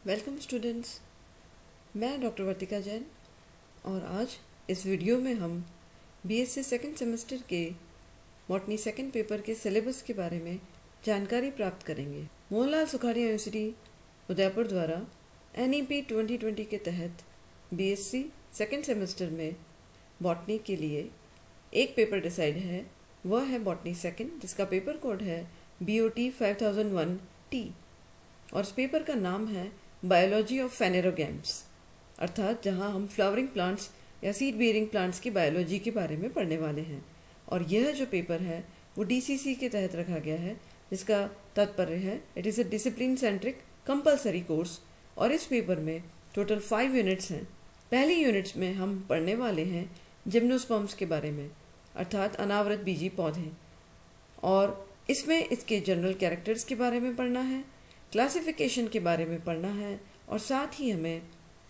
Welcome students, मैं doctor वर्तिका जैन और आज इस वीडियो में हम बीएससी सेकंड सेमेस्टर के बॉटनी सेकंड पेपर के सिलेबस के बारे में जानकारी प्राप्त करेंगे। मोहनलाल सुखाड़िया यूनिवर्सिटी उदयपुर द्वारा एनईपी 2020 के तहत बीएससी सेकंड सेमेस्टर में बॉटनी के लिए एक पेपर डिसाइड है, वह है बॉटनी सेकंड, जिसका पेपर कोड है BOT 5001T और इस पेपर का नाम है बायोलॉजी ऑफ फेनेरोगैम्स, अर्थात जहां हम फ्लावरिंग प्लांट्स या सीड बेयरिंग प्लांट्स की बायोलॉजी के बारे में पढ़ने वाले हैं। और यह जो पेपर है वो DCC के तहत रखा गया है, जिसका तात्पर्य है it is a discipline centric compulsory course. और इस पेपर में टोटल 5 यूनिट्स हैं। पहली यूनिट्स में हम पढ़ने वाले हैं जिम्नोस्पर्म्स के बारे में, अर्थात अनावृत बीजी पौधे, और इसमें इसके जनरल कैरेक्टर्स के बारे में पढ़ना है, क्लासिफिकेशन के बारे में पढ़ना है, और साथ ही हमें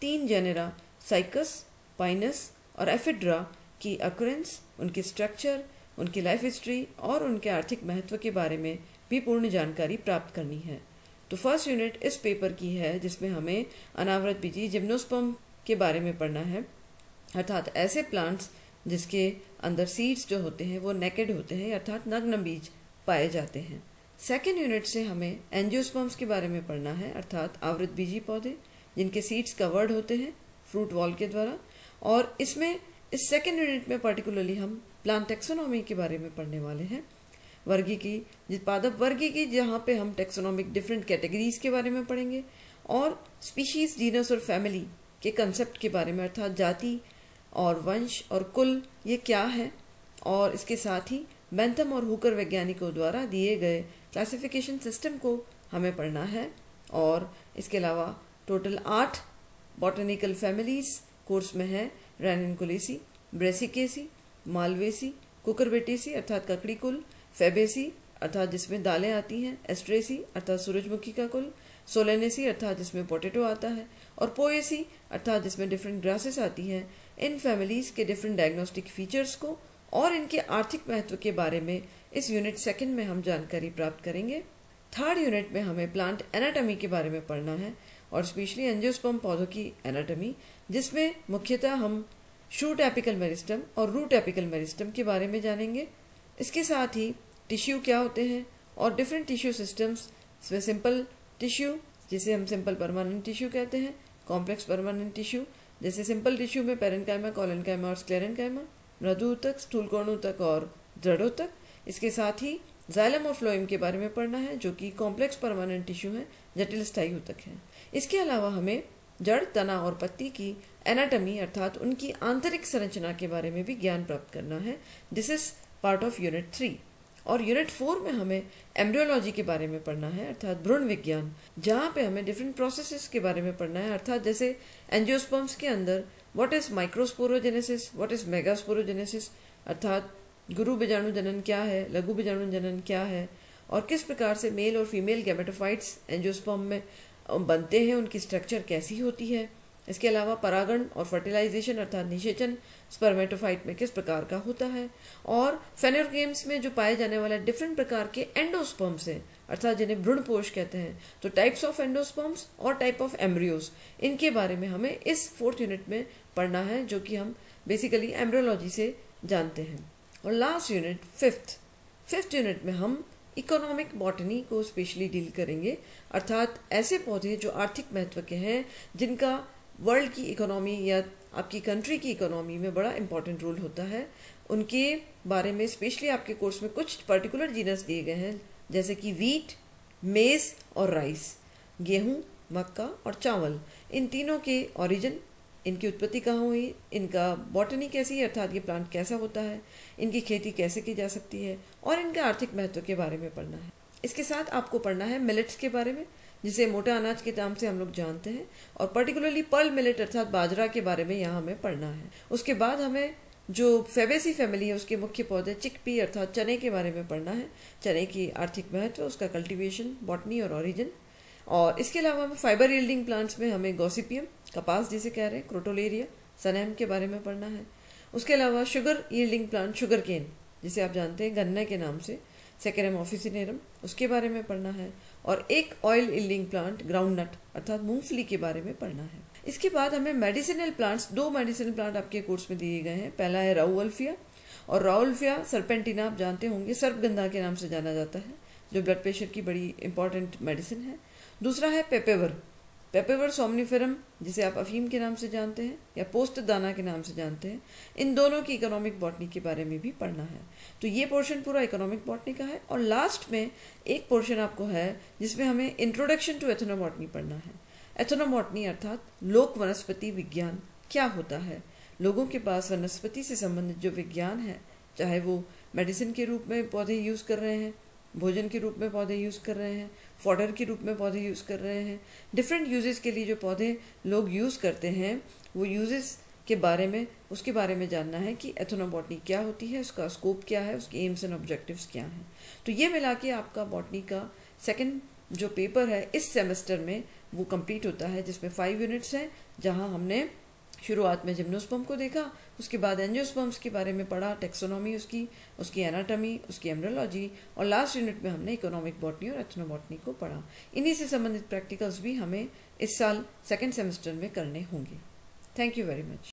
3 जेनेरा साइकस, पाइनस और एफिड्रा की अक्रेंस, उनकी स्ट्रक्चर, उनकी लाइफ हिस्ट्री और उनके आर्थिक महत्व के बारे में भी पूर्ण जानकारी प्राप्त करनी है। तो फर्स्ट यूनिट इस पेपर की है जिसमें हमें अनावृत बीजी जिम्नोस्पर्म के बारे में पढ़ना है, अर्थात ऐसे प्लांट्स जिसके अंदर सीड्स जो होते हैं वो नेकेड होते हैं, अर्थात नग्न बीज पाए जाते हैं। सेकेंड यूनिट से हमें एंजियोस्पर्म्स के बारे में पढ़ना है, अर्थात आवृत बीजी पौधे जिनके सीड्स कवर्ड होते हैं फ्रूट वॉल के द्वारा। और इसमें इस सेकेंड यूनिट में पर्टिकुलरली हम प्लांट टेक्सोनॉमी के बारे में पढ़ने वाले हैं, वर्गीकी, पादप वर्गीकी, जहाँ पे हम टेक्सोनॉमिक डिफरेंट कैटेगरीज के बारे में पढ़ेंगे, और स्पीशीज, जीनस और फैमिली के कंसेप्ट के बारे में, अर्थात जाति और वंश और कुल ये क्या है, और इसके साथ ही बेंथम और हुकर वैज्ञानिकों द्वारा दिए गए क्लासिफिकेशन सिस्टम को हमें पढ़ना है। और इसके अलावा टोटल 8 बॉटनिकल फैमिलीज कोर्स में है, रैनिनकुलेसी, ब्रेसिकेसी, मालवेसी, कुकुरबिटेसी अर्थात ककड़ी कुल, फेबेसी अर्थात जिसमें दालें आती हैं, एस्ट्रेसी अर्थात सूरजमुखी का कुल, सोलेनेसी अर्थात जिसमें पोटैटो आता है, और पोएसी अर्थात जिसमें डिफरेंट ग्रासेस आती हैं। इन फैमिलीज के डिफरेंट डायग्नोस्टिक फीचर्स को और इनके आर्थिक महत्व के बारे में इस यूनिट सेकंड में हम जानकारी प्राप्त करेंगे। थर्ड यूनिट में हमें प्लांट एनाटॉमी के बारे में पढ़ना है, और स्पेशली एंजियोस्पर्म पौधों की एनाटॉमी, जिसमें मुख्यतः हम शूट एपिकल मेरिस्टम और रूट एपिकल मेरिस्टम के बारे में जानेंगे। इसके साथ ही टिश्यू क्या होते हैं और डिफरेंट टिश्यू सिस्टम्स, इसमें सिंपल टिश्यू जिसे हम सिंपल परमानेंट टिश्यू कहते हैं, कॉम्प्लेक्स परमानेंट टिश्यू जैसे सिंपल टिश्यू में पेरेन्काइमा, कोलेनकाइमा और स्क्लेरेन्काइमा, मृदु ऊतक, स्थूलकोण ऊतक और दृढ़ ऊतक। इसके साथ ही जाइलम और फ्लोएम के बारे में पढ़ना है, जो कि कॉम्प्लेक्स परमानेंट टिश्यू है, जटिल स्थायी ऊतक है। इसके अलावा हमें जड़, तना और पत्ती की एनाटॉमी अर्थात उनकी आंतरिक संरचना के बारे में भी ज्ञान प्राप्त करना है। This is part of unit 3। और यूनिट 4 में हमें एम्ब्रियोलॉजी के बारे में पढ़ना है, अर्थात भ्रूण विज्ञान, जहाँ पे हमें डिफरेंट प्रोसेसेस के बारे में पढ़ना है, अर्थात जैसे एंजियोस्पर्म्स के अंदर what is microsporogenesis, what is megasporogenesis, अर्थात गुरु बीजाणु जनन क्या है, लघु बीजाणु जनन क्या है, और किस प्रकार से मेल और फीमेल गैमेटोफाइट्स एंजियोस्पर्म में बनते हैं, उनकी स्ट्रक्चर कैसी होती है। इसके अलावा परागण और फर्टिलाइजेशन अर्थात निषेचन स्पर्मेटोफाइट में किस प्रकार का होता है, और फेनेरोगैम्स में जो पाए जाने वाले डिफरेंट प्रकार के एंडोस्पर्म्स हैं, अर्थात जिन्हें भ्रूणपोष कहते हैं, तो टाइप्स ऑफ एंडोस्पर्म्स और टाइप ऑफ एम्ब्रियोज, इनके बारे में हमें इस 4th यूनिट में पढ़ना है, जो कि हम बेसिकली एम्ब्रियोलॉजी से जानते हैं। और लास्ट यूनिट 5th यूनिट में हम इकोनॉमिक बॉटनी को स्पेशली डील करेंगे, अर्थात ऐसे पौधे जो आर्थिक महत्व के हैं, जिनका वर्ल्ड की इकोनॉमी या आपकी कंट्री की इकोनॉमी में बड़ा इंपॉर्टेंट रोल होता है, उनके बारे में स्पेशली आपके कोर्स में कुछ पर्टिकुलर जीनस दिए गए हैं, जैसे कि वीट, मेज और राइस, गेहूं, मक्का और चावल। इन तीनों के ओरिजिन, इनकी उत्पत्ति कहाँ हुई, इनका बॉटनी कैसी है, अर्थात ये प्लांट कैसा होता है, इनकी खेती कैसे की जा सकती है, और इनका आर्थिक महत्व के बारे में पढ़ना है। इसके साथ आपको पढ़ना है मिलेट्स के बारे में, जिसे मोटा अनाज के नाम से हम लोग जानते हैं, और पर्टिकुलरली पर्ल मिलेट अर्थात बाजरा के बारे में यहाँ हमें पढ़ना है। उसके बाद हमें जो फेबेसी फैमिली है उसके मुख्य पौधे चिकपी अर्थात चने के बारे में पढ़ना है, चने की आर्थिक महत्व, उसका कल्टीवेशन, बॉटनी और ऑरिजिन। और इसके अलावा हमें फाइबर यील्डिंग प्लांट्स में हमें गॉसिपियम, कपास जिसे कह रहे हैं, क्रोटोलेरिया, सनेम के बारे में पढ़ना है। उसके अलावा sugar yielding plant, sugarcane जिसे आप जानते हैं गन्ने के नाम से, सेकेरम ऑफिसिनेरम, उसके बारे में पढ़ना है। और एक ऑयल यील्डिंग प्लांट ग्राउंडनट अर्थात मूंगफली के बारे में पढ़ना है। इसके बाद हमें मेडिसिनल प्लांट्स, 2 मेडिसिनल प्लांट आपके कोर्स में दिए गए हैं। पहला है राउल्फिया, और राउल्फिया सर्पेंटिना आप जानते होंगे, सर्पगंधा के नाम से जाना जाता है, जो ब्लड प्रेशर की बड़ी इंपॉर्टेंट मेडिसिन है। दूसरा है पेपेवर, पेपेवर सोमनिफेरम, जिसे आप अफीम के नाम से जानते हैं या पोस्त दाना के नाम से जानते हैं। इन दोनों की इकोनॉमिक बॉटनी के बारे में भी पढ़ना है। तो ये पोर्शन पूरा इकोनॉमिक बॉटनी का है। और लास्ट में एक पोर्शन आपको है जिसमें हमें इंट्रोडक्शन टू एथनोबॉटनी पढ़ना है। एथनोबॉटनी अर्थात लोक वनस्पति विज्ञान क्या होता है। लोगों के पास वनस्पति से संबंधित जो विज्ञान है, चाहे वो मेडिसिन के रूप में पौधे यूज़ कर रहे हैं, भोजन के रूप में पौधे यूज़ कर रहे हैं, फॉडर के रूप में पौधे यूज़ कर रहे हैं, डिफरेंट यूजेस के लिए जो पौधे लोग यूज़ करते हैं, वो यूजेस के बारे में, उसके बारे में जानना है कि एथनोबॉटनी क्या होती है, उसका स्कोप क्या है, उसके एम्स एंड ऑब्जेक्टिव्स क्या हैं। तो ये मिला के आपका बॉटनी का सेकंड जो पेपर है इस सेमेस्टर में वो कंप्लीट होता है, जिसमें 5 यूनिट्स हैं, जहाँ हमने शुरुआत में जिम्नोस्पर्म को देखा, उसके बाद एंजियोस्पर्म्स के बारे में पढ़ा, टेक्सोनॉमी उसकी एनाटॉमी, उसकी एम्ब्रियोलॉजी, और लास्ट यूनिट में हमने इकोनॉमिक बॉटनी और एथनोबॉटनी को पढ़ा। इन्हीं से संबंधित प्रैक्टिकल्स भी हमें इस साल सेकेंड सेमेस्टर में करने होंगे। Thank you very much.